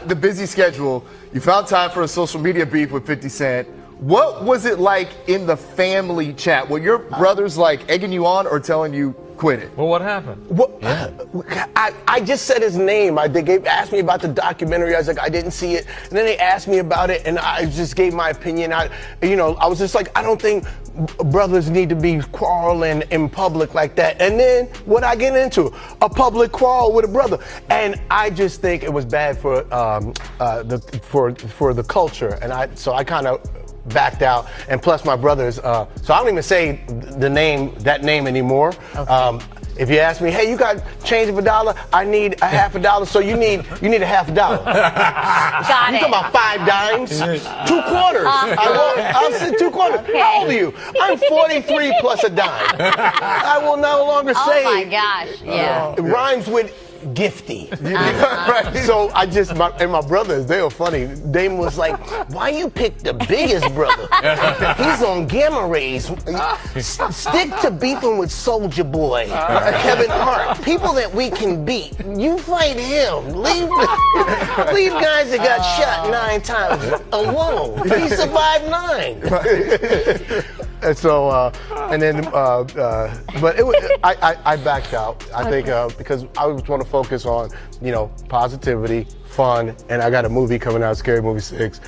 The busy schedule, you found time for a social media beef with 50 Cent. What was it like in the family chat? Were your brothers like egging you on or telling you quit it? Well, what happened? I just said his name. They asked me about the documentary. I was like, I didn't see it. And then they asked me about it, and I just gave my opinion. I was just like, I don't think brothers need to be quarreling in public like that. And then what I get into? A public quarrel with a brother. And I just think it was bad for the culture. And so I kind of backed out, and plus my brothers, so I don't even say that name anymore. Okay. If you ask me, hey, you got change of $1? I need a half $1, so you need a half $1. Got You talking about 5 dimes? 2 quarters. I'll say 2 quarters. Okay. How old are you? I'm 43 plus a dime. I will no longer say. Oh my gosh, yeah. It rhymes with gifty. Right? So my brothers, they were funny. Dame was like, why you pick the biggest brother? He's on gamma rays. Stick to beefing with Soulja Boy, Kevin Hart, people that we can beat. You fight him. Leave guys that got shot 9 times alone. He survived 9. And so, but it was, I backed out. I think because I was trying to focus on, positivity, fun, and I got a movie coming out, Scary Movie 6.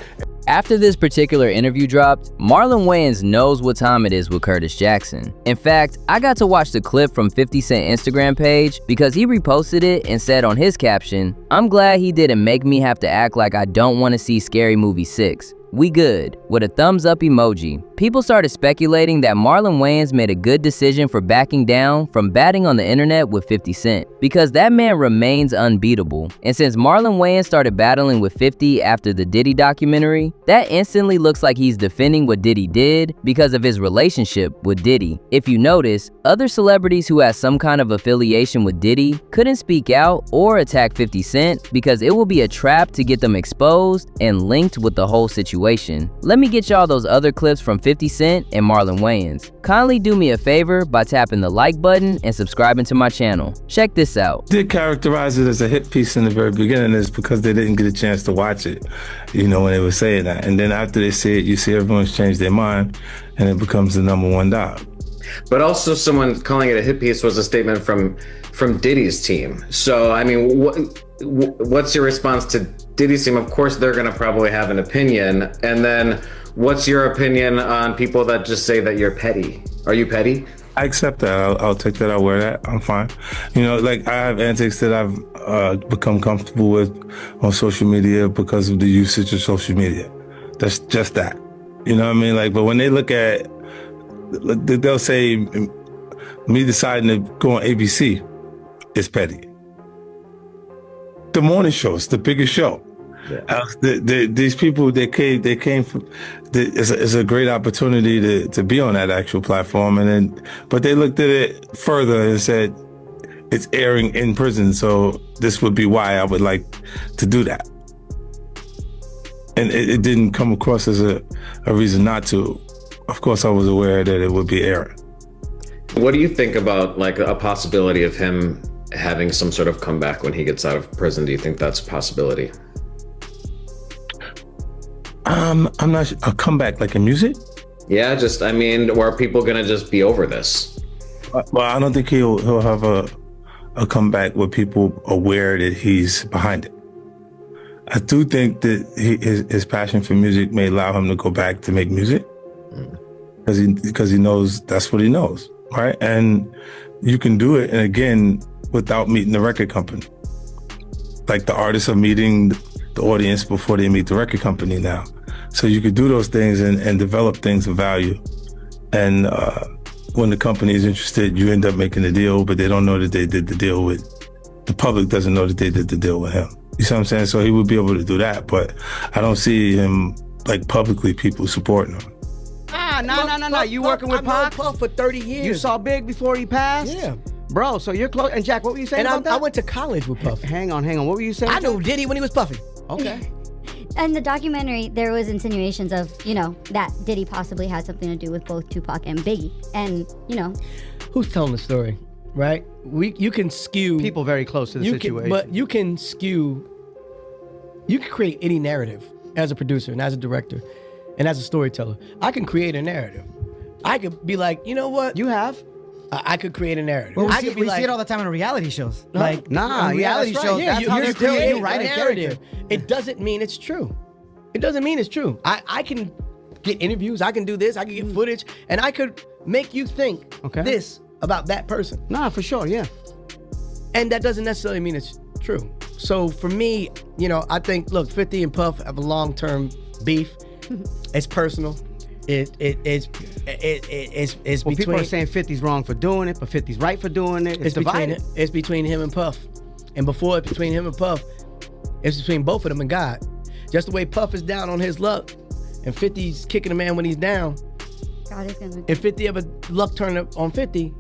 After this particular interview dropped, Marlon Wayans knows what time it is with Curtis Jackson. In fact, I got to watch the clip from 50 Cent Instagram page because he reposted it and said on his caption, "I'm glad he didn't make me have to act like I don't want to see Scary Movie 6. We good," with a thumbs up emoji. People started speculating that Marlon Wayans made a good decision for backing down from batting on the internet with 50 Cent, because that man remains unbeatable. And since Marlon Wayans started battling with 50 after the Diddy documentary, that instantly looks like he's defending what Diddy did because of his relationship with Diddy. If you notice, other celebrities who had some kind of affiliation with Diddy couldn't speak out or attack 50 Cent because it will be a trap to get them exposed and linked with the whole situation. Let me get y'all those other clips from 50 Cent and Marlon Wayans. Kindly do me a favor by tapping the like button and subscribing to my channel. Check this out. Did characterize it as a hit piece in the very beginning is because they didn't get a chance to watch it, when they were saying that. And then after they see it, you see everyone's changed their mind and it becomes the #1 dog. But also someone calling it a hit piece was a statement from Diddy's team. So, I mean, what's your response to Diddy's team? Of course, they're going to probably have an opinion. And then what's your opinion on people that just say that you're petty? Are you petty? I accept that. I'll take that. I'll wear that. I'm fine. I have antics that I've become comfortable with on social media because of the usage of social media. That's just that. You know what I mean? But when they look at, they'll say me deciding to go on ABC is petty. The morning show is the biggest show. Yeah. These people, they came from. It's a great opportunity to be on that actual platform, but they looked at it further and said it's airing in prison, so this would be why I would like to do that. And it didn't come across as a reason not to. Of course, I was aware that it would be airing. What do you think about a possibility of him having some sort of comeback when he gets out of prison? Do you think that's a possibility? I'm not sure. A comeback like in music? Yeah, or are people gonna just be over this? Well, I don't think he'll have a comeback with people aware that he's behind it. I do think that his passion for music may allow him to go back to make music because he knows that's what he knows, right? And you can do it, and again, without meeting the record company. Like the artists are meeting the audience before they meet the record company now. So you could do those things and develop things of value. And when the company is interested, you end up making the deal, but they don't know that they did the deal with, the public doesn't know that they did the deal with him. You see what I'm saying? So he would be able to do that, but I don't see him publicly people supporting him. No. You working with Pac? I've known Puff for 30 years. You saw Big before he passed? Yeah. Bro, so you're close. And Jack, what were you saying about that? I went to college with Puff. Hang on. What were you saying? I knew Diddy when he was Puffy. Okay. In the documentary, there was insinuations of, that Diddy possibly had something to do with both Tupac and Biggie. And, Who's telling the story, right? You can skew People very close to the situation. but you can create any narrative as a producer and as a director and as a storyteller. I can create a narrative. I could be like, you know what? You have? I could create a narrative. Well, I could be we like, see it all the time in reality shows. Like, Nah, on yeah, reality that's shows, right. that's how you're they create creating you write a a narrative. character. It doesn't mean it's true. It doesn't mean it's true. I can get interviews, I can do this, I can get footage, and I could make you think this about that person. Nah, for sure, yeah. And that doesn't necessarily mean it's true. So for me, I think, look, 50 and Puff have a long-term beef. It's personal. It's Well, between. people are saying 50's wrong for doing it, but 50's right for doing it. It's divided. It's between him and Puff. And before it's between him and Puff, it's between both of them and God. Just the way Puff is down on his luck and 50's kicking a man when he's down. God is gonna. If 50 ever luck turned up on 50,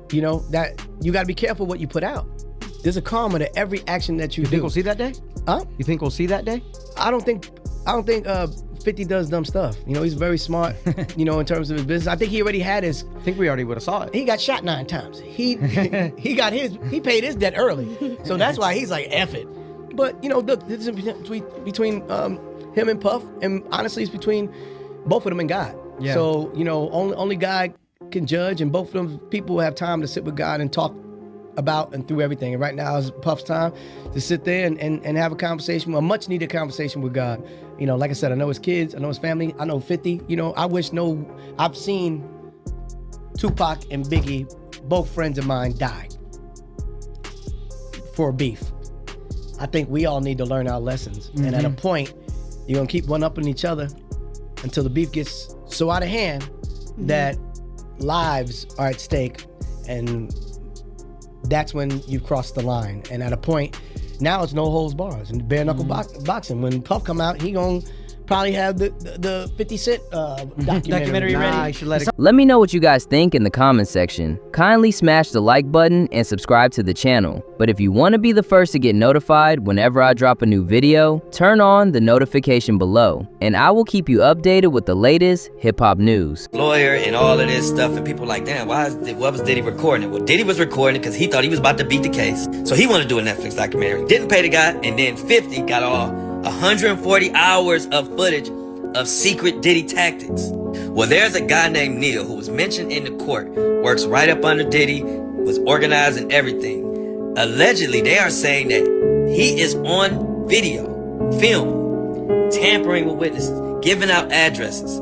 that you got to be careful what you put out. There's a karma to every action that you do. You think we'll see that day? Huh? You think we'll see that day? I don't think 50 does dumb stuff. He's very smart, in terms of his business. I think he already had his. I think we already would have saw it. He got shot 9 times. He paid his debt early. So that's why he's like, F it. But, look, this is between him and Puff, and honestly, it's between both of them and God. Yeah. So, only God can judge, and both of them people have time to sit with God and talk about and through everything. And right now is Puff's time to sit there and have a conversation, a much needed conversation with God. Like I said, I know his kids, I know his family, I know 50. I've seen Tupac and Biggie, both friends of mine, die for beef. I think we all need to learn our lessons. Mm-hmm. And at a point, you're gonna keep one-upping each other until the beef gets so out of hand that lives are at stake, and that's when you've crossed the line. And at a point, now it's no holds bars and bare knuckle boxing. When Puff come out, he gonna probably have the 50 Cent documentary ready. Nah, you should let it. Let me know what you guys think in the comments section. Kindly smash the like button and subscribe to the channel. But if you want to be the first to get notified whenever I drop a new video, turn on the notification below, and I will keep you updated with the latest hip-hop news. Lawyer and all of this stuff, and people like, damn, what was Diddy recording it? Well, Diddy was recording it because he thought he was about to beat the case. So he wanted to do a Netflix documentary. Didn't pay the guy, and then 50 got all 140 hours of footage of secret Diddy tactics. Well, there's a guy named Neil who was mentioned in the court, works right up under Diddy, was organizing everything. Allegedly, they are saying that he is on video, film, tampering with witnesses, giving out addresses.